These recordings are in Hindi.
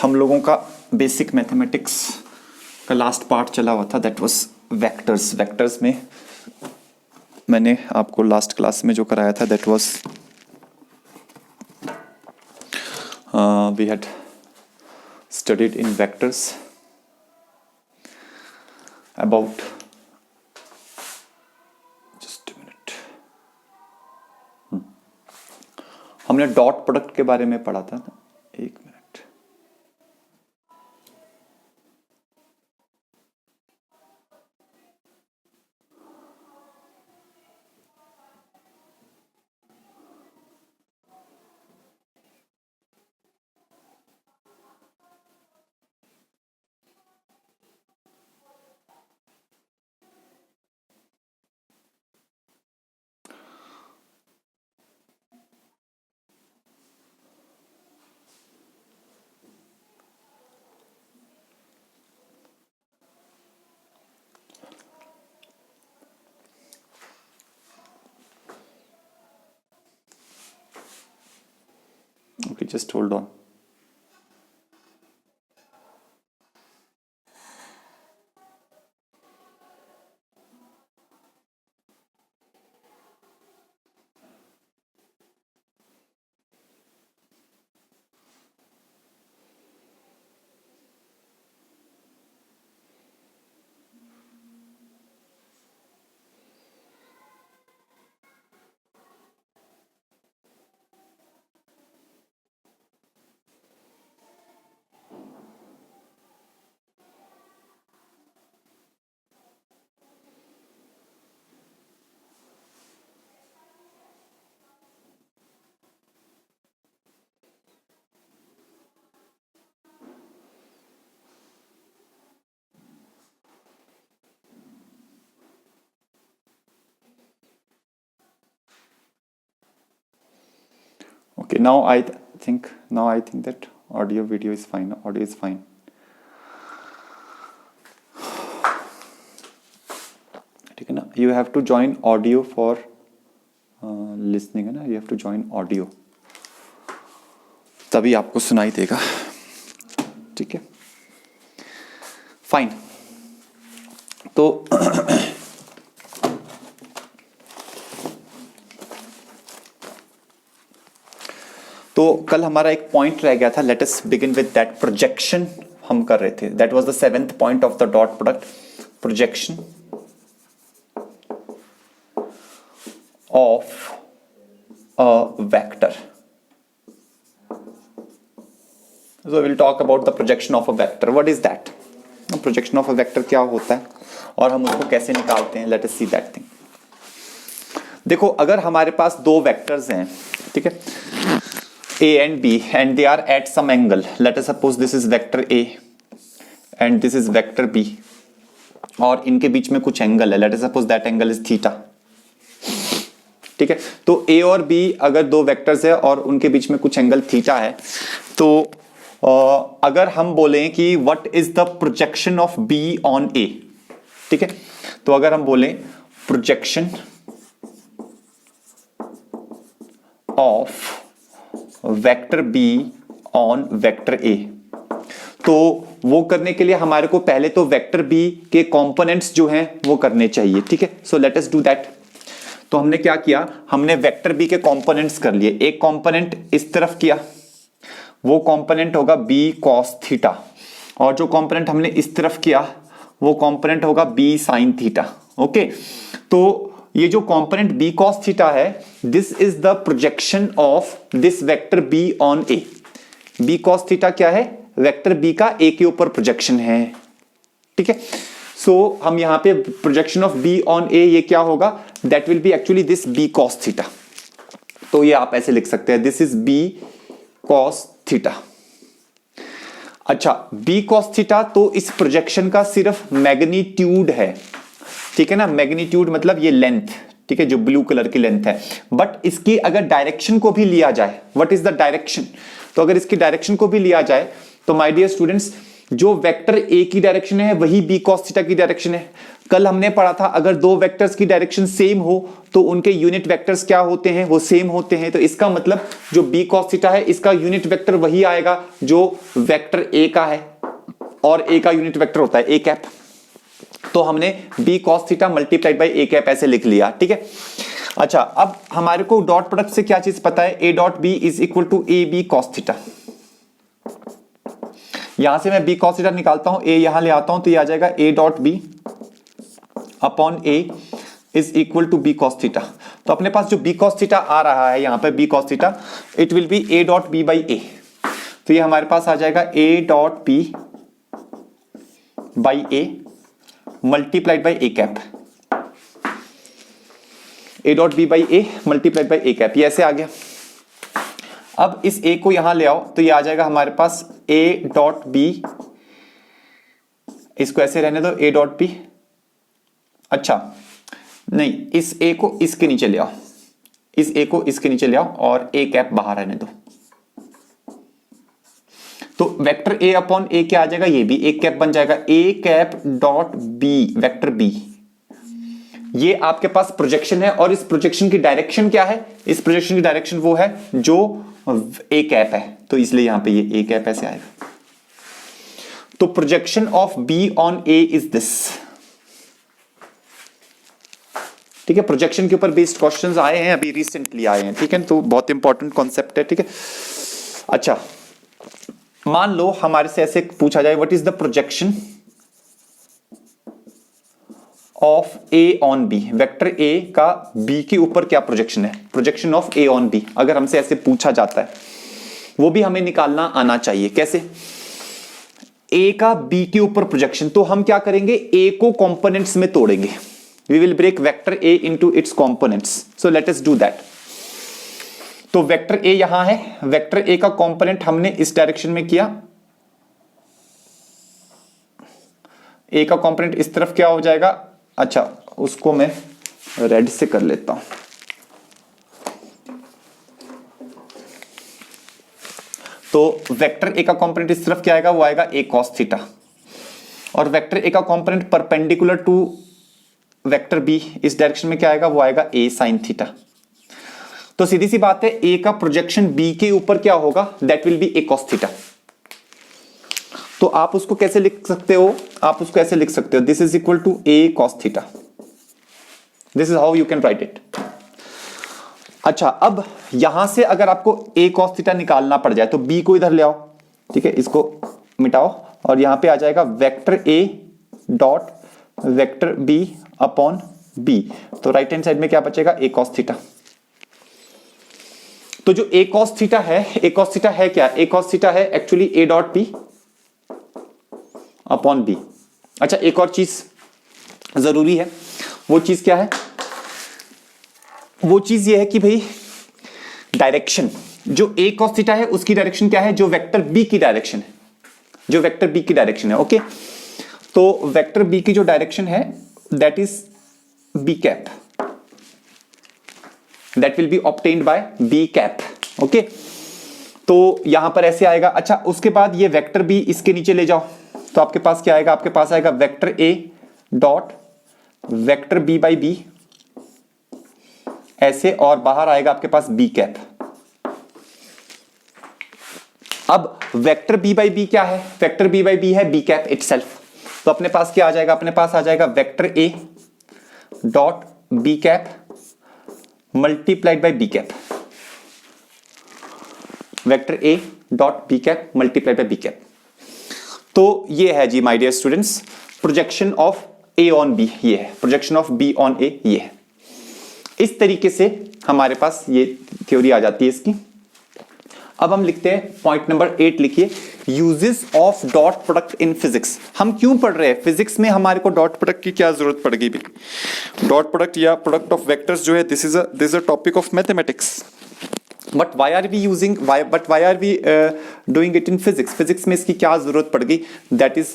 हम लोगों का बेसिक मैथमेटिक्स का लास्ट पार्ट चला हुआ था, दैट वाज वेक्टर्स। वेक्टर्स में मैंने आपको लास्ट क्लास में जो कराया था that was we had studied in vectors about just a minute. हमने डॉट प्रोडक्ट के बारे में पढ़ा था ना, एक मिनट। Okay, just hold on. Okay, now I think that audio video is fine. Audio is fine. ठीक है ना, you have to join audio for listening है ना, you have to join audio, तभी आपको सुनाई देगा। ठीक है, फाइन। तो कल हमारा एक पॉइंट रह गया था, let us begin with that. Projection हम कर रहे थे, that was the 7th point of the dot product, projection of a vector. So we'll talk about the projection of a vector. What is that? Projection of a vector क्या होता है और हम उसको कैसे निकालते हैं? Let us see that thing. देखो, अगर हमारे पास दो वेक्टर्स हैं, ठीक है, A and B, and they are at some angle. Let us suppose this is vector A and this is vector B, और इनके बीच में कुछ एंगल है, let us suppose that angle is theta. ठीक है, तो A और B अगर दो वेक्टर्स है और उनके बीच में कुछ एंगल थीटा है, तो अगर हम बोलें कि what is the projection of B on A, ठीक है, तो अगर हम बोलें projection of vector B on vector A, तो वो करने के लिए हमारे को पहले तो वेक्टर B के कंपोनेंट्स जो हैं वो करने चाहिए। ठीक है, सो लेट अस डू दैट। तो हमने क्या किया, हमने वेक्टर B के कंपोनेंट्स कर लिए। एक कंपोनेंट इस तरफ किया, वो कंपोनेंट होगा B cos थीटा, और जो कंपोनेंट हमने इस तरफ किया वो कंपोनेंट होगा B sin थीटा। ओके, तो ये जो कंपोनेंट B cos थीटा है, this is the projection of this vector B on A। B cos theta क्या है? वेक्टर B का A के ऊपर प्रोजेक्शन है। ठीक है, सो हम यहां पे projection of B on A ये क्या होगा? That will B actually this B cos theta. तो ये आप ऐसे लिख सकते हैं, this is B cos theta. अच्छा, B cos थीटा तो इस प्रोजेक्शन का सिर्फ मैग्नीट्यूड है। ठीक है ना, मैग्नीट्यूड मतलब ये लेंथ, ठीक है, जो ब्लू कलर की लेंथ है। बट इसकी अगर डायरेक्शन को भी लिया जाए, व्हाट इज द डायरेक्शन, तो अगर इसकी डायरेक्शन को भी लिया जाए तो माय डियर स्टूडेंट्स, जो वेक्टर ए की डायरेक्शन है वही बी कॉस थीटा की डायरेक्शन है। कल हमने पढ़ा था अगर दो वेक्टर्स की डायरेक्शन सेम हो तो उनके यूनिट वेक्टर्स क्या होते हैं, वो सेम होते हैं। तो इसका मतलब जो बी कॉस थीटा है इसका यूनिट वेक्टर वही आएगा जो वेक्टर ए का है, और ए का यूनिट वेक्टर होता है ए कैप। तो हमने B cos theta multiplied by A cap ऐसे लिख लिया, ठीक है। अच्छा, अब हमारे को डॉट प्रोडक्ट से क्या चीज पता है, A dot B is equal to A B cos theta. यहां से मैं बी कॉस थीटा निकालता हूं, ए यहां ले आता हूं तो ये आ जाएगा A dot B upon A is equal to B cos theta. तो अपने पास जो बी कॉस थीटा आ रहा है यहां पे B cos theta, it will be A dot B by A. तो ये हमारे पास आ जाएगा A dot B by A multiplied by A cap, A dot B by A multiplied by A cap, ये ऐसे आ गया। अब इस ए को यहां ले आओ तो ये आ जाएगा हमारे पास ए डॉट बी, इसको ऐसे रहने दो ए डॉट बी। अच्छा नहीं, इस ए को इसके नीचे ले आओ, इस ए को इसके नीचे ले आओ और ए कैप बाहर रहने दो। तो वेक्टर ए अपॉन ए क्या आ जाएगा, ये भी ए कैप बन जाएगा, A cap dot B vector B. ये आपके पास प्रोजेक्शन है और इस प्रोजेक्शन की डायरेक्शन क्या है, इस प्रोजेक्शन की डायरेक्शन वो है जो ए कैप है, तो इसलिए यहां पे ये ए कैप ऐसे आएगा। तो projection of B on A is this, ठीक है। प्रोजेक्शन के ऊपर बेस्ड क्वेश्चंस आए हैं, अभी रिसेंटली आए हैं, ठीक है। तो बहुत इंपॉर्टेंट कॉन्सेप्ट है, ठीक है। अच्छा, मान लो हमारे से ऐसे पूछा जाए what is the projection of A on B, vector A का बी के ऊपर क्या प्रोजेक्शन है, projection of A on B अगर हमसे ऐसे पूछा जाता है, वो भी हमें निकालना आना चाहिए। कैसे, ए का बी के ऊपर प्रोजेक्शन, तो हम क्या करेंगे, ए को कंपोनेंट्स में तोड़ेंगे। We will break vector A into its components, so let us do that. तो वेक्टर ए यहां है, वेक्टर ए का कंपोनेंट हमने इस डायरेक्शन में किया, ए का कंपोनेंट इस तरफ क्या हो जाएगा, अच्छा उसको मैं रेड से कर लेता हूं। तो वेक्टर ए का कंपोनेंट इस तरफ क्या आएगा, वो आएगा ए कॉस थीटा, और वेक्टर ए का component perpendicular to vector B इस डायरेक्शन में क्या आएगा, वो आएगा ए साइन थीटा। तो सीधी सी बात है, ए का प्रोजेक्शन बी के ऊपर क्या होगा, that will be A cos theta. तो आप उसको कैसे लिख सकते हो, आप उसको ऐसे लिख सकते हो, this is equal to A cos theta, this is how you can write it. अच्छा, अब यहां से अगर आपको ए कॉस थीटा निकालना पड़ जाए तो बी को इधर ले आओ, ठीक है, इसको मिटाओ और यहां पे आ जाएगा vector A dot vector B upon B. तो राइट हैंड साइड में क्या बचेगा, ए कॉस थीटा। तो जो ए कॉस थीटा है, ए कॉस थीटा है क्या, ए कॉस थीटा है actually A dot B upon B. अच्छा, एक और चीज जरूरी है, वो चीज क्या है, वो चीज ये है कि भाई डायरेक्शन, जो ए कॉस थीटा है उसकी डायरेक्शन क्या है, जो वेक्टर बी की डायरेक्शन है, जो वेक्टर बी की डायरेक्शन है। ओके, तो वेक्टर बी की जो डायरेक्शन है that is B cap, that will be obtained by B cap. Okay, तो यहां पर ऐसे आएगा। अच्छा, उसके बाद ये वेक्टर बी इसके नीचे ले जाओ तो आपके पास क्या आएगा, आपके पास आएगा vector A dot vector B by B ऐसे, और बाहर आएगा आपके पास बी कैप। अब वेक्टर बी बाई बी क्या है, वेक्टर बी बाई बी है बी कैप इटसेल्फ। तो अपने पास क्या आ जाएगा, अपने पास आ जाएगा vector A dot B cap multiplied by B cap, vector A dot B cap multiplied by B cap. तो ये है जी my dear students projection of A on B, ये है projection of B on A, ये है। इस तरीके से हमारे पास ये थ्योरी आ जाती है इसकी। अब हम लिखते हैं पॉइंट नंबर 8, लिखिए uses of dot product in physics. हम क्यों पढ़ रहे हैं फिजिक्स में, हमारे को डॉट प्रोडक्ट की क्या जरूरत पड़ेगी भी, डॉट प्रोडक्ट या प्रोडक्ट ऑफ वेक्टर्स जो है this is a topic of mathematics, but why are we using, why are we doing it in physics, physics में इसकी क्या जरूरत पड़ेगी, दैट इज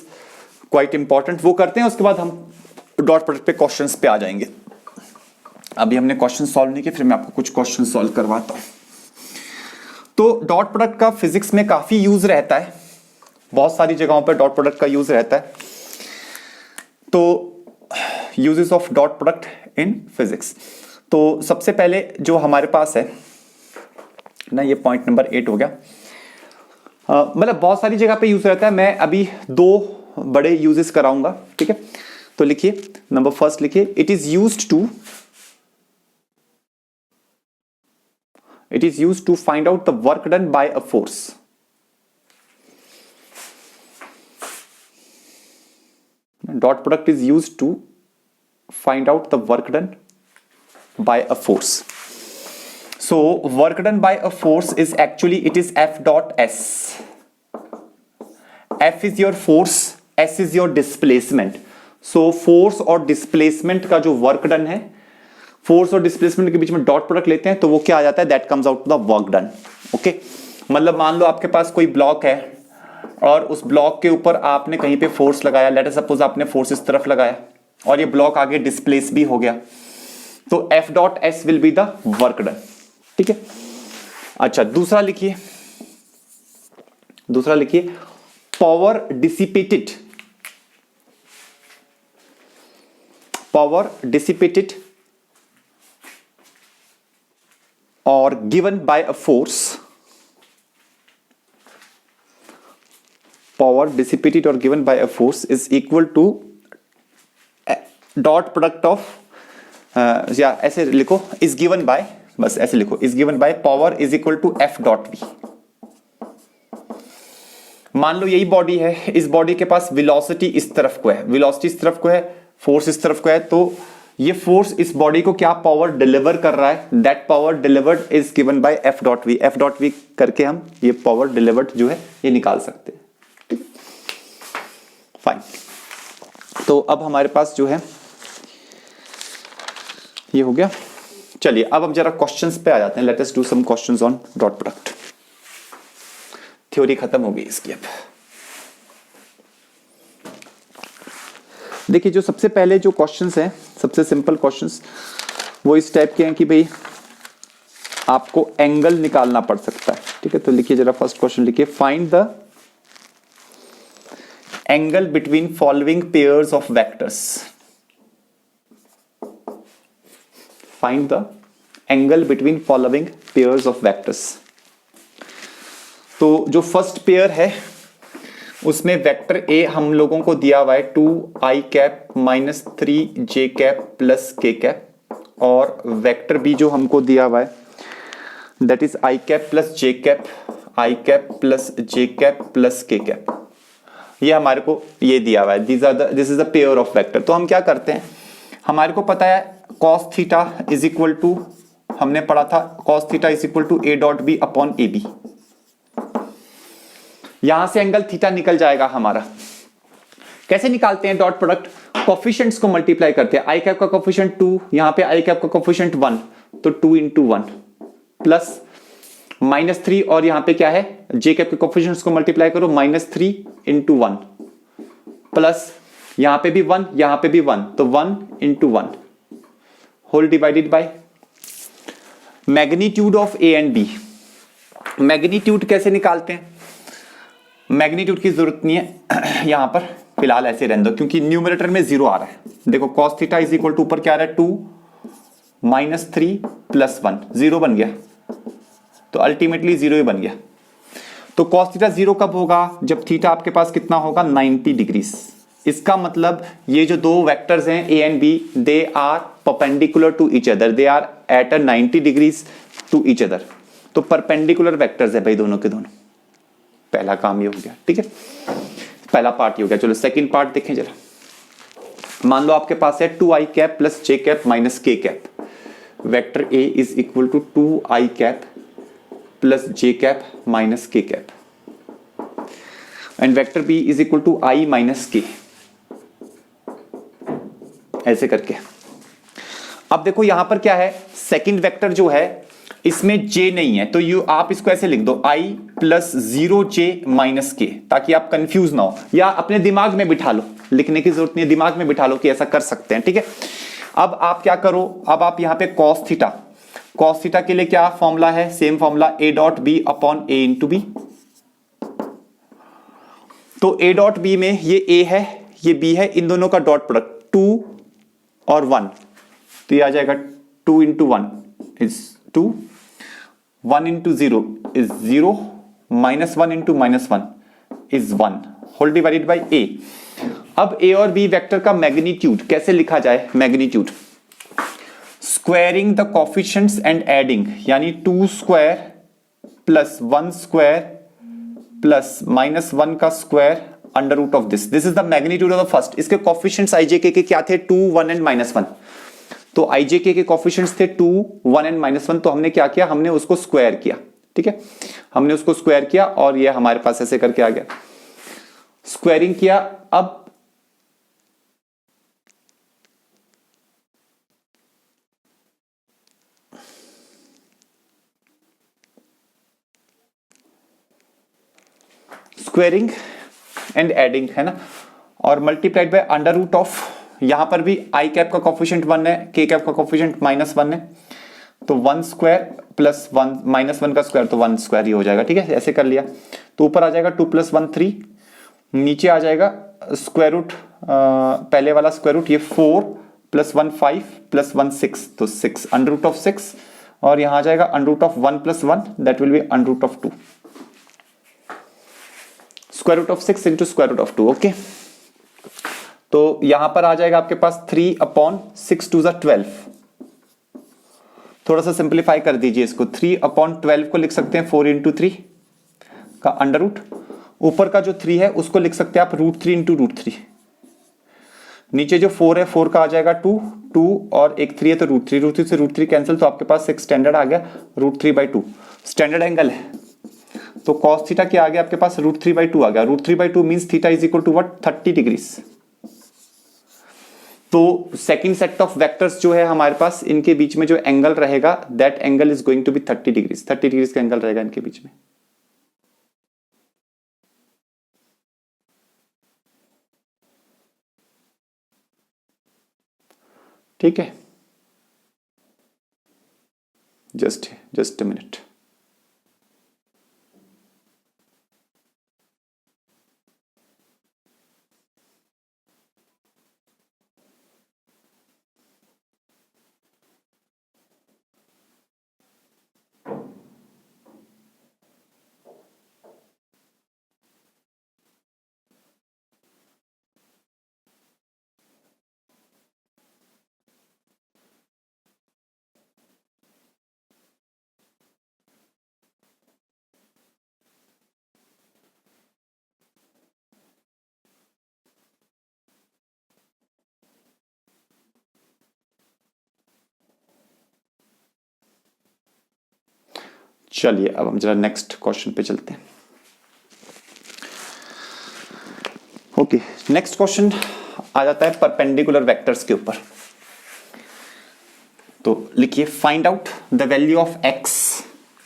क्वाइट इंपॉर्टेंट। वो करते हैं, उसके बाद हम डॉट प्रोडक्ट पे क्वेश्चंस पे आ जाएंगे। अभी हमने क्वेश्चन सॉल्व नहीं किए, फिर मैं आपको कुछ क्वेश्चन सॉल्व करवाता हूं। तो डॉट प्रोडक्ट का फिजिक्स में काफी यूज रहता है, बहुत सारी जगहों पर डॉट प्रोडक्ट का यूज रहता है। तो uses of dot product in physics, तो सबसे पहले जो हमारे पास है ना, ये पॉइंट नंबर 8 हो गया। मतलब बहुत सारी जगह पे यूज रहता है, मैं अभी 2 बड़े यूजेस कराऊंगा, ठीक है। तो लिखिए नंबर फर्स्ट, लिखिए it is used to find out the work done by a force. Dot product is used to find out the work done by a force. So work done by a force is actually, it is F dot S. F is your force, S is your displacement. So force और displacement का जो work done है, force और displacement के बीच में dot product लेते हैं तो वो क्या आ जाता है, that comes out the work done. Okay? मतलब मान लो आपके पास कोई ब्लॉक है और उस ब्लॉक के ऊपर आपने कहीं पे फोर्स लगाया, लेट अस सपोज आपने फोर्स इस तरफ लगाया और ये ब्लॉक आगे डिस्प्लेस भी हो गया, तो F dot S will be the work done, ठीक है। अच्छा, दूसरा लिखिए पावर डिसिपेटेड और given by a force, power dissipated or given by a force is equal to dot product of या ऐसे लिखो is given by, बस ऐसे लिखो is given by power is equal to F dot V। मान लो यही बॉडी है, इस बॉडी के पास वेलोसिटी इस तरफ को है, फोर्स इस तरफ को है, तो ये फोर्स इस बॉडी को क्या पावर डिलीवर कर रहा है, that power delivered is given by F dot V। F dot V करके हम ये पावर डिलीवर्ड जो है ये निकाल सकते हैं, फाइन। तो अब हमारे पास जो है ये हो गया। चलिए अब हम जरा क्वेश्चंस पे आ जाते हैं। Let us do some questions on dot product. Theory खत्म हो गई इसकी। अब देखिए जो सबसे पहले जो क्वेश्चंस हैं, सबसे सिंपल क्वेश्चंस वो इस टाइप के हैं कि भाई आपको एंगल निकालना पड़ सकता है, ठीक है। तो लिखिए जरा फर्स्ट क्वेश्चन लिखिए, find the angle between following pairs of vectors. Find the angle between following pairs of vectors. तो जो फर्स्ट पेयर है उसमें वेक्टर ए हम लोगों को दिया हुआ है 2i cap minus 3j cap plus k cap, और वेक्टर बी जो हमको दिया हुआ है that is i cap plus j cap, i cap plus j cap plus k cap. ये हमारे को ये दिया हुआ है, this is a pair of vector. तो हम क्या करते हैं, हमारे को पता है cos theta is equal to, हमने पढ़ा था cos theta is equal to a dot B upon A B. यहां से एंगल थीटा निकल जाएगा हमारा। कैसे निकालते हैं डॉट प्रोडक्ट, कोफिशिएंट्स को मल्टीप्लाई करते हैं। आई कैप का कोफिशिएंट 2, यहां पे आई कैप का कोफिशिएंट 1, तो 2 इंटू 1 प्लस -3, और यहां पे क्या है जे कैप के कोफिशिएंट्स को मल्टीप्लाई करो, -3 इंटू 1 प्लस यहां पे भी 1, यहां पे भी 1, तो 1 into 1 whole divided by magnitude of A and B. Magnitude कैसे निकालते हैं, मैग्नीट्यूड की जरूरत नहीं है यहां पर, फिलहाल ऐसे रहने दो क्योंकि न्यूमरेटर में 0 आ रहा है। देखो cos theta is equal to ऊपर क्या आ रहा है 2 -3 प्लस 1, 0 बन गया, तो अल्टीमेटली 0 ही बन गया। तो cos थीटा 0 कब होगा, जब थीटा आपके पास कितना होगा 90 डिग्रीज। इसका मतलब ये जो दो वेक्टर्स हैं A and B, they are perpendicular to each other, they are at a 90 degrees to each other. तो परपेंडिकुलर वेक्टर्स है भाई दोनों के दोनों। पहला काम ये हो गया, ठीक है, पहला पार्ट ये हो गया। चलो सेकंड पार्ट देखें जरा। मान लो आपके पास है 2i cap plus j cap minus k cap. Vector a is equal to 2i cap plus j cap minus k cap, and vector b is equal to i minus k, ऐसे करके। अब देखो यहां पर क्या है, सेकंड वेक्टर जो है इसमें j नहीं है, तो यू आप इसको ऐसे लिख दो i plus 0j minus k, ताकि आप कंफ्यूज ना हो, या अपने दिमाग में बिठा लो, लिखने की जरूरत नहीं है, दिमाग में बिठा लो कि ऐसा कर सकते हैं, ठीक है। अब आप क्या करो, अब आप यहां पे cos थीटा के लिए क्या फॉर्मूला है, same formula a dot B upon a into B. तो a डॉट बी में ये a है, ये b है, इन दोनों का डॉट प्रोडक्ट 2 और 1, तो ये आ जाएगा 2 into 1 is 2, 1 into 0 is 0, -1 into -1 is 1 whole divided by a। अब a और b वेक्टर का मैग्नीट्यूड कैसे लिखा जाए? Magnitude squaring the coefficients and adding, यानी 2 स्क्वायर प्लस 1 स्क्वायर प्लस -1 का square under root of this is the magnitude of the first. इसके कोफिशिएंट्स ijk के क्या थे? 2, 1 एंड -1। तो ijk के कोफिशिएंट्स थे 2, 1 एंड -1, तो हमने क्या किया? हमने उसको स्क्वायर किया। ठीक है, हमने उसको स्क्वायर किया और ये हमारे पास ऐसे करके आ गया, स्क्वायरिंग किया। अब स्क्वायरिंग एंड एडिंग है ना, और multiplied by under root of, यहां पर भी आई कैप का कोफिशिएंट 1 है, के कैप का कोफिशिएंट -1 है, तो 1 स्क्वायर प्लस 1 -1 का स्क्वायर, तो 1 स्क्वायर ही हो जाएगा। ठीक है, ऐसे कर लिया। तो ऊपर आ जाएगा 2 + 1 3, नीचे आ जाएगा स्क्वायर रूट, पहले वाला स्क्वायर रूट, ये 4 + 1 5 + 1 6, तो 6 अंडर रूट ऑफ 6, और यहां आ जाएगा under root of 1 + 1, that will be under root of 2, square root of 6 into square root of 2। Okay, तो यहां पर आ जाएगा आपके पास 3/6 2 = 12। थोड़ा सा सिंप्लीफाई कर दीजिए इसको, 3/12 को लिख सकते हैं 4 × 3 का अंडर रूट, ऊपर का जो 3 है उसको लिख सकते हैं आप √3 × √3, नीचे जो 4 है 4 का आ जाएगा 2 2 और एक 3 है तो √3 से √3 कैंसिल, तो आपके पास एक स्टैंडर्ड आ गया √3/2। स्टैंडर्ड एंगल है तो cos थीटा क्या आ गया आपके पास? √3/2 आ गया। √3/2 means theta is equal to what? 30 degrees. तो सेकंड सेट ऑफ वेक्टर्स जो है हमारे पास, इनके बीच में जो एंगल रहेगा that angle is going to be 30 degrees. 30 degrees का एंगल रहेगा इनके बीच में। ठीक है, जस्ट अ मिनट। चलिए अब हम जरा नेक्स्ट क्वेश्चन पे चलते हैं। ओके, नेक्स्ट क्वेश्चन आ जाता है परपेंडिकुलर वेक्टर्स के ऊपर। तो लिखिए, find out the value of x,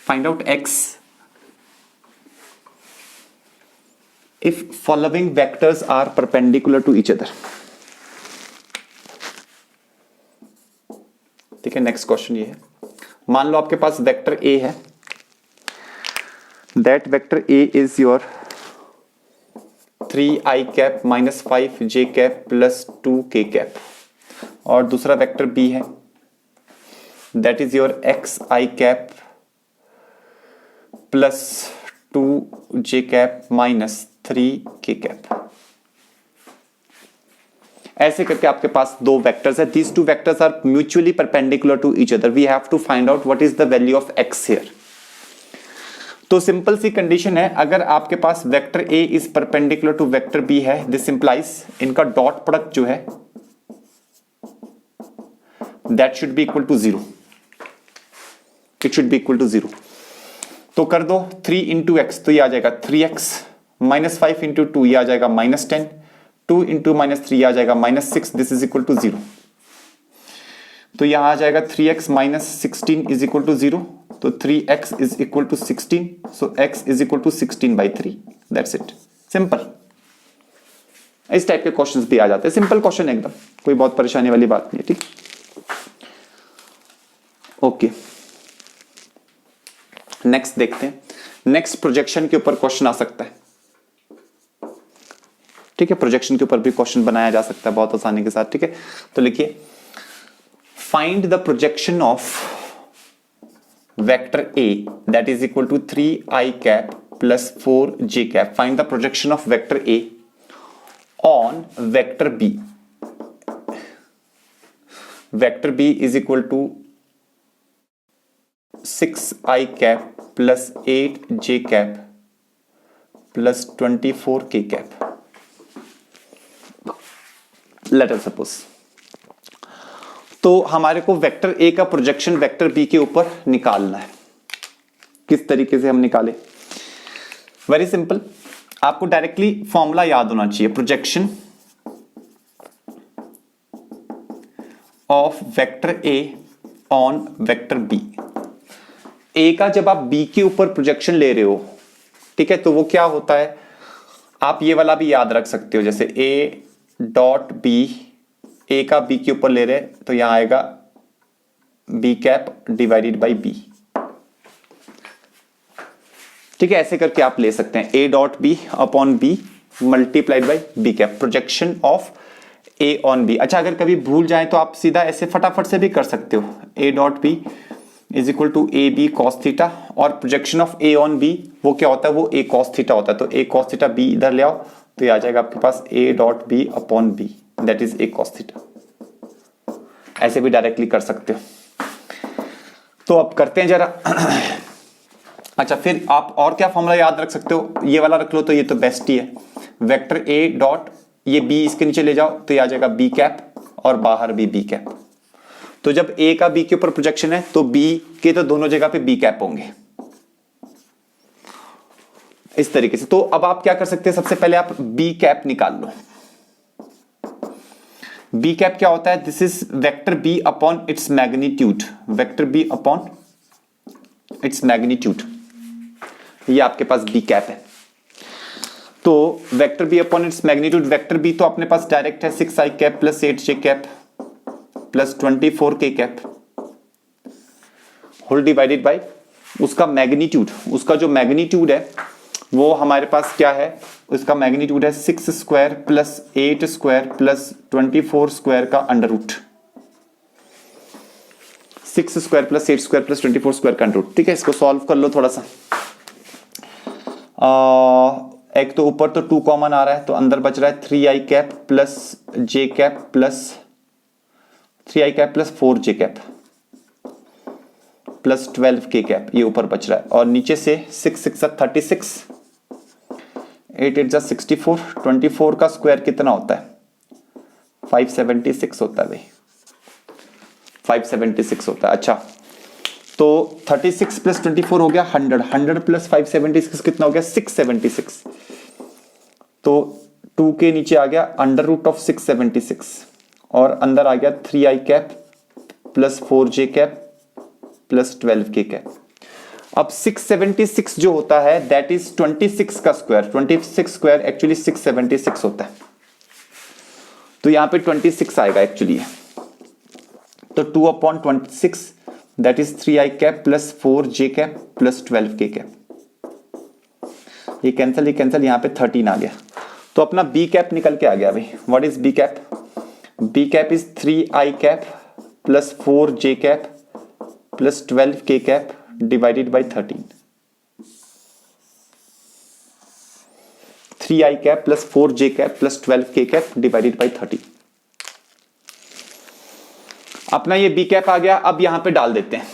find out x if following vectors are perpendicular to each other. ठीक है, नेक्स्ट क्वेश्चन ये है, मान लो आपके पास वेक्टर ए है, that vector A is your 3i cap -5j cap plus 2k cap, और दूसरा वेक्टर बी है that is your xi cap plus 2j cap -3k cap. ऐसे करके आपके पास दो वेक्टर्स है, these two vectors are mutually perpendicular to each other, we have to find out what is the value of x here. तो सिंपल सी कंडीशन है, अगर आपके पास vector A is perpendicular to vector B है, दिस इंप्लाइज इनका डॉट प्रोडक्ट जो है that should be equal to 0, it should be equal to 0। तो कर दो 3 × x, तो ये आ जाएगा 3x, -5 × 2 ये आ जाएगा -10, 2 × -3 आ जाएगा -6, दिस इज इक्वल टू 0। तो यहां आ जाएगा 3x -16 इज इक्वल टू 0, तो 3x is equal to 16, so x is equal to 16/3, that's it, simple. इस टाइप के क्वेश्चंस भी आ जाते हैं, सिंपल क्वेश्चन एकदम, कोई बहुत परेशानी वाली बात नहीं है। ठीक, ओके, नेक्स्ट देखते हैं। नेक्स्ट प्रोजेक्शन के ऊपर क्वेश्चन आ सकता है। ठीक है, प्रोजेक्शन के ऊपर भी क्वेश्चन बनाया जा सकता है बहुत आसानी के साथ। ठीक है, तो लिखिए find the projection of vector A that is equal to 3i cap plus 4j cap. Find the projection of vector A on vector B. Vector B is equal to 6i cap plus 8j cap plus 24k cap. Let us suppose. तो हमारे को वेक्टर ए का प्रोजेक्शन वेक्टर बी के ऊपर निकालना है। किस तरीके से हम निकालें? वेरी सिंपल, आपको डायरेक्टली फॉर्मूला याद होना चाहिए। Projection of vector A on vector B. A का जब आप बी के ऊपर प्रोजेक्शन ले रहे हो, ठीक है, तो वो क्या होता है, आप ये वाला भी याद रख सकते हो, जैसे ए डॉट बी, ए का बी के ऊपर ले रहे तो यहां आएगा B cap divided by B. ठीक है, ऐसे करके आप ले सकते हैं A dot B upon B multiplied by B cap, projection of A on B. अच्छा, अगर कभी भूल जाए तो आप सीधा ऐसे फटाफट से भी कर सकते हो, A dot B is equal to A B cos theta, और projection of A on B वो क्या होता है, वो ए कॉस थीटा होता है। तो ए कॉस थीटा बी इधर ले आओ तो ये आ जाएगा आपके पास A dot B upon B, that is A cos theta. ऐसे भी डायरेक्टली कर सकते हो। तो अब करते हैं जरा। अच्छा, फिर आप और क्या फॉर्मूला याद रख सकते हो, ये वाला रख लो तो ये तो बेस्ट ही है। वेक्टर ए डॉट, ये बी इसके नीचे ले जाओ तो ये आ जाएगा बी कैप और बाहर भी बी कैप। तो जब ए का बी के ऊपर प्रोजेक्शन है तो बी के तो दोनों जगह पे बी कैप होंगे, इस तरीके से। तो अब आप क्या कर सकते हैं, सबसे पहले आप बी कैप निकाल लो। बी कैप क्या होता है, this is vector B upon its magnitude, vector B upon its magnitude, ये आपके पास बी कैप है। तो vector B upon its magnitude, vector B तो अपने पास डायरेक्ट है 6i cap plus 8j cap plus 24k cap whole divided by उसका मैग्नीट्यूड। उसका जो मैग्नीट्यूड है वो हमारे पास क्या है, उसका मैग्नीट्यूड है 6 square plus 8 square plus 24 square का under root, 6 square plus 8 square plus 24 square का अंडर रूट। ठीक है, इसको सॉल्व कर लो थोड़ा सा। एक तो ऊपर तो 2 कॉमन आ रहा है तो अंदर बच रहा है 3i cap plus j cap plus 3i cap plus 4j cap plus 12k cap, ये ऊपर बच रहा है। और नीचे से 6 6 36, 8 8 64, 24 का स्क्वायर कितना होता है, 576 होता है भाई, 576 होता है। अच्छा, तो 36 प्लस 24 हो गया 100, 100 प्लस 576 कितना हो गया 676। तो 2 के नीचे आ गया अंडर रूट ऑफ 676 और अंदर आ गया 3i cap plus 4j cap plus 12k cap. अब 676 जो होता है दैट इज 26 का स्क्वायर, 26 स्क्वायर एक्चुअली 676 होता है, तो यहां पे 26 आएगा एक्चुअली। तो 2 upon 26 that is 3i cap plus 4j cap plus 12k cap. ये कैंसिल, यहां पे 13 आ गया। तो अपना बी कैप निकल के आ गया भाई। What is B cap? B cap is 3i cap plus 4j cap plus 12k cap divided by 13। 3i cap plus 4j cap plus 12k cap divided by 13। अपना ये बी कैप आ गया। अब यहां पे डाल देते हैं,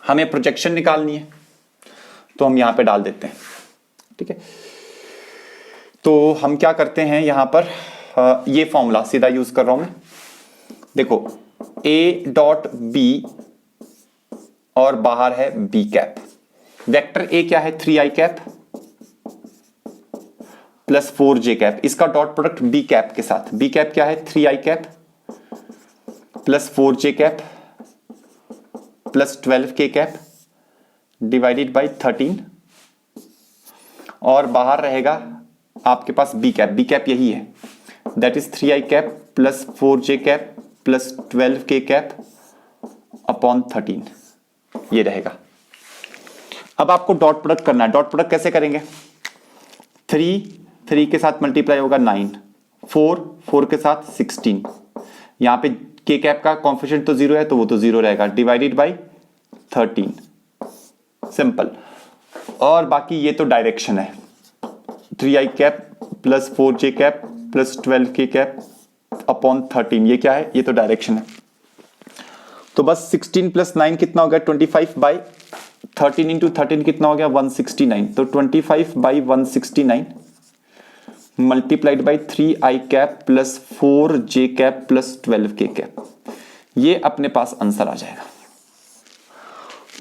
हमें प्रोजेक्शन निकालनी है तो हम यहां पे डाल देते हैं। ठीक है, तो हम क्या करते हैं यहां पर, ये फॉर्मूला सीधा यूज कर रहा हूं मैं। देखो ए डॉट बी और बाहर है बी कैप। वेक्टर ए क्या है 3i cap plus 4j cap, इसका डॉट प्रोडक्ट बी कैप के साथ। बी कैप क्या है 3i cap plus 4j cap plus 12k cap divided by 13 और बाहर रहेगा आपके पास बी कैप। बी कैप यही है, that is 3i cap plus 4j cap plus 12k cap upon 13, ये रहेगा। अब आपको डॉट प्रोडक्ट करना है। डॉट प्रोडक्ट कैसे करेंगे? 3 के साथ मल्टीप्लाई होगा 9, 4 के साथ 16, यहां पे के कैप का कॉन्फिडेंट तो 0 है तो वो तो 0 रहेगा, डिवाइडेड बाई 13, सिंपल। और बाकी ये तो डायरेक्शन है, 3i cap plus 4j cap plus 12k cap upon 13, ये क्या है, ये तो डायरेक्शन है। तो बस 16 प्लस 9 कितना हो गया, 25 बाई 13 इंटू 13 कितना हो गया, 169। तो 25 by 169 multiplied by 3i cap plus 4j cap plus 12k cap, ये अपने पास आंसर आ जाएगा।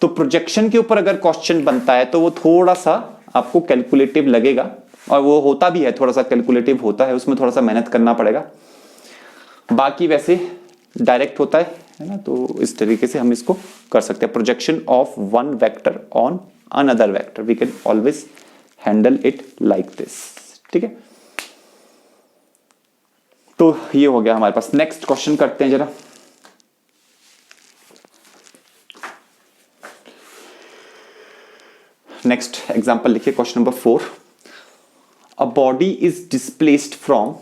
तो प्रोजेक्शन के ऊपर अगर क्वेश्चन बनता है तो वो थोड़ा सा आपको कैलकुलेटिव लगेगा, और वो होता भी है, थोड़ा सा कैलकुलेटिव होता है, उसमें थोड़ा सा मेहनत करना पड़ेगा। बाकी वैसे डायरेक्ट होता है ना, तो इस तरीके से हम इसको कर सकते हैं। Projection of one vector on another vector, we can always handle it like this, ठीक है। तो ये हो गया हमारे पास। नेक्स्ट क्वेश्चन करते हैं जरा। नेक्स्ट एग्जांपल लिखिए, question number 4। A body is displaced from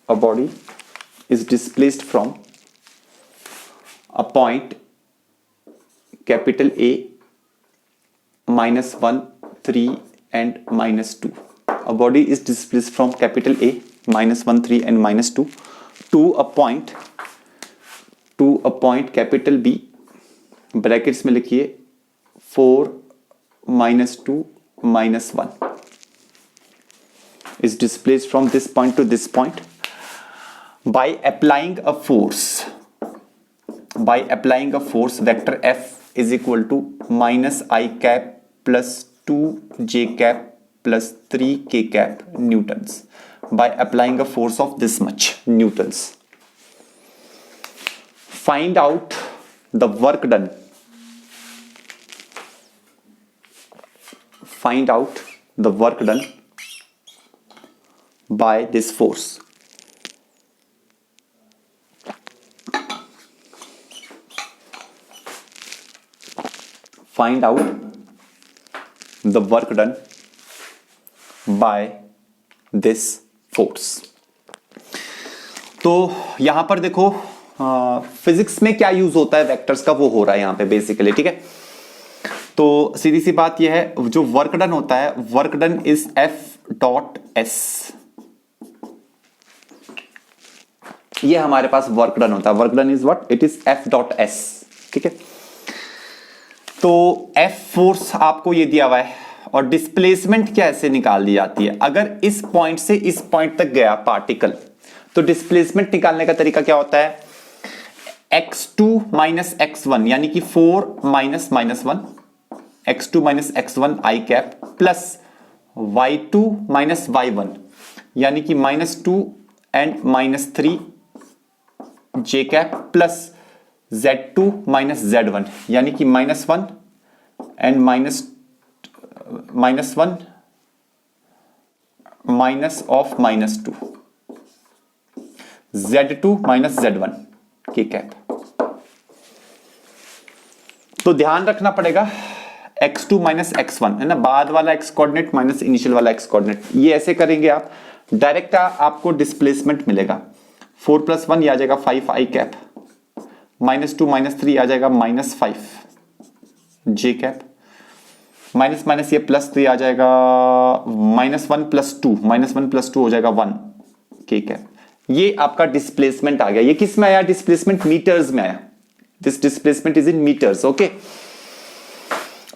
a point capital A -1, 3 and -2. A body is displaced from capital A -1, 3 and -2 to a point capital B, brackets में लिखिए 4, -2, -1 is displaced from this point to this point by applying a force vector F is equal to -i cap plus 2j cap plus 3k cap newtons, by applying a force of this much newtons. Find out the work done. Find out the work done by this force. Find out the work done by this force. तो यहां पर देखो फिजिक्स में क्या यूज होता है वेक्टर्स का, वो हो रहा है यहां पे बेसिकली, ठीक है। तो सीधी सी बात यह है, जो वर्क डन होता है, वर्क डन इज F.S। ये हमारे पास वर्क डन होता है, work done is what, it is F.S, ठीक है। तो F फोर्स आपको ये दिया हुआ है, और डिस्प्लेसमेंट कैसे निकाल दी जाती है। अगर इस पॉइंट से इस पॉइंट तक गया पार्टिकल, तो डिस्प्लेसमेंट निकालने का तरीका क्या होता है, x2 माइनस x1 यानी कि 4 minus -1, x2 minus x1 i cap plus y2 minus y1 यानी कि -2 and -3 j cap plus z2 minus z1 यानी कि -1 and -1 minus of -2 z2 minus z1 के कैप। तो ध्यान रखना पड़ेगा x2 माइनस x1 है ना, बाद वाला x कोऑर्डिनेट माइनस इनिशियल वाला x कोऑर्डिनेट, ये ऐसे करेंगे आप डायरेक्ट आपको डिस्प्लेसमेंट मिलेगा। 4 + 1 ये आ जाएगा 5i कैप, -2 -3 आ जाएगा -5 j कैप, माइनस ये प्लस तो ये आ जाएगा -1 + 2, -1 + 2 हो जाएगा 1 k कैप। ये आपका डिस्प्लेसमेंट आ गया। ये किस में आया, डिस्प्लेसमेंट मीटर्स में आया, this displacement is in meters, okay.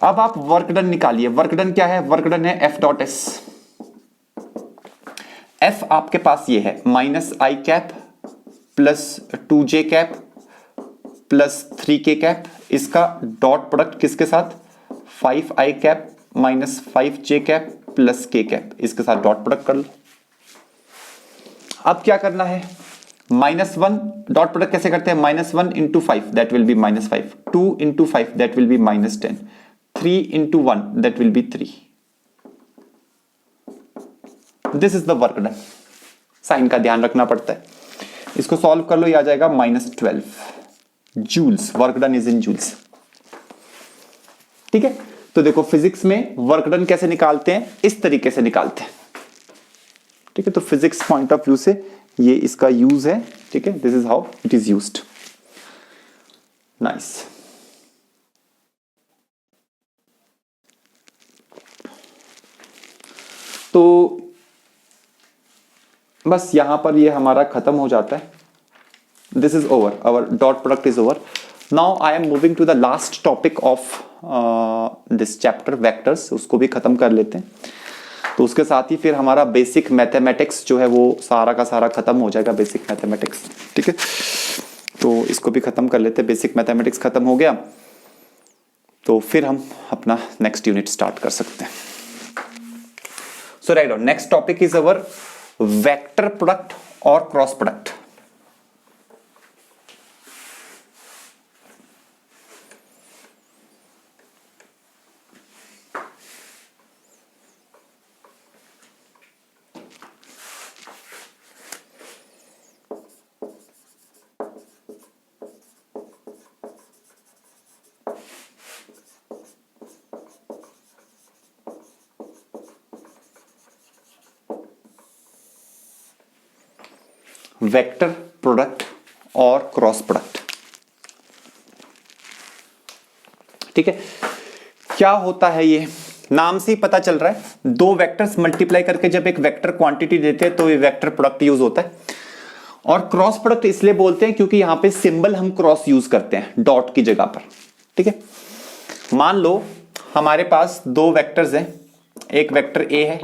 अब आप वर्क डन निकालिए। वर्क डन क्या है, वर्क डन है F.S। F आपके पास ये है -i cap plus 2j cap plus 3k cap, इसका डॉट प्रोडक्ट किसके साथ, 5i cap minus 5j cap plus k cap, इसके साथ डॉट प्रोडक्ट कर लो। अब क्या करना है, -1 डॉट प्रोडक्ट कैसे करते हैं, -1 into 5 that will be -5, 2 into 5 that will be -10, 3 into 1 that will be 3। This is the work done. Sign का ध्यान रखना पड़ता है। इसको सॉल्व कर लो, ये आ जाएगा -12 joules. Work done is in joules, ठीक है। तो देखो फिजिक्स में वर्क डन कैसे निकालते हैं, इस तरीके से निकालते हैं, ठीक है। तो फिजिक्स पॉइंट ऑफ व्यू से ये इसका यूज है, ठीक है। This is how it is used. Nice. तो बस यहां पर ये हमारा खत्म हो जाता है। This is over, our dot product is over. Now I am moving to the last topic of this chapter, vectors, उसको भी खत्म कर लेते हैं। तो उसके साथ ही फिर हमारा बेसिक मैथमेटिक्स जो है वो सारा का सारा खत्म हो जाएगा, बेसिक मैथमेटिक्स, ठीक है। तो इसको भी खत्म कर लेते हैं। बेसिक मैथमेटिक्स खत्म हो गया तो फिर हम अपना नेक्स्ट यूनिट स्टार्ट कर सकते हैं। So right, next topic is our vector product और क्रॉस प्रोडक्ट। वेक्टर प्रोडक्ट और क्रॉस प्रोडक्ट, ठीक है। क्या होता है, ये नाम से ही पता चल रहा है, दो वेक्टर्स मल्टीप्लाई करके जब एक वेक्टर क्वांटिटी देते हैं तो ये वेक्टर प्रोडक्ट यूज होता है। और क्रॉस प्रोडक्ट इसलिए बोलते हैं क्योंकि यहां पे सिंबल हम क्रॉस यूज करते हैं डॉट की जगह पर, ठीक है। मान लो हमारे पास दो वेक्टर्स हैं, एक वेक्टर ए है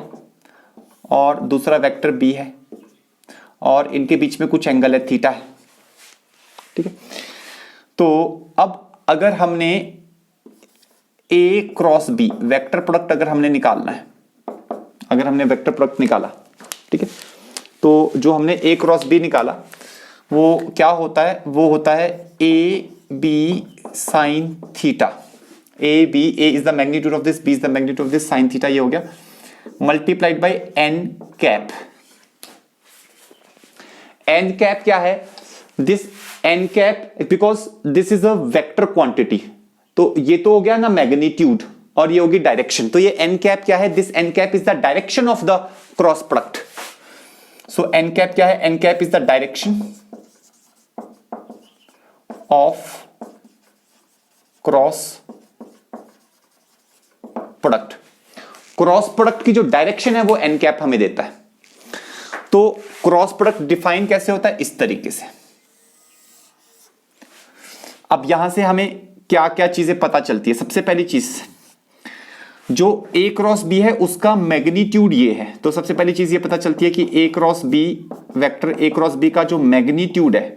और दूसरा वेक्टर बी है, और इनके बीच में कुछ एंगल है थीटा है, ठीक है। तो अब अगर हमने ए क्रॉस बी वेक्टर प्रोडक्ट अगर हमने निकालना है, अगर हमने वेक्टर प्रोडक्ट निकाला, ठीक है, तो जो हमने ए क्रॉस बी निकाला वो क्या होता है, वो होता है A B sine theta. A B, A is the magnitude of this, B is the magnitude of this, sine theta ये हो गया, multiplied by n cap. N cap क्या है, this n cap, because this is a vector quantity, तो ये तो हो गया ना मैग्नीट्यूड और ये होगी डायरेक्शन। तो ये एन कैप क्या है, this n cap is the direction of the cross product. So n cap क्या है, n cap is the direction of cross product. Cross product की जो डायरेक्शन है वो एन कैप हमें देता है। तो क्रॉस प्रोडक्ट डिफाइन कैसे होता है, इस तरीके से। अब यहां से हमें क्या क्या चीजें पता चलती है। सबसे पहली चीज, जो ए क्रॉस बी है उसका मैग्नीट्यूड ये है, तो सबसे पहली चीज ये पता चलती है कि A cross B, vector A cross B का जो मैग्नीट्यूड है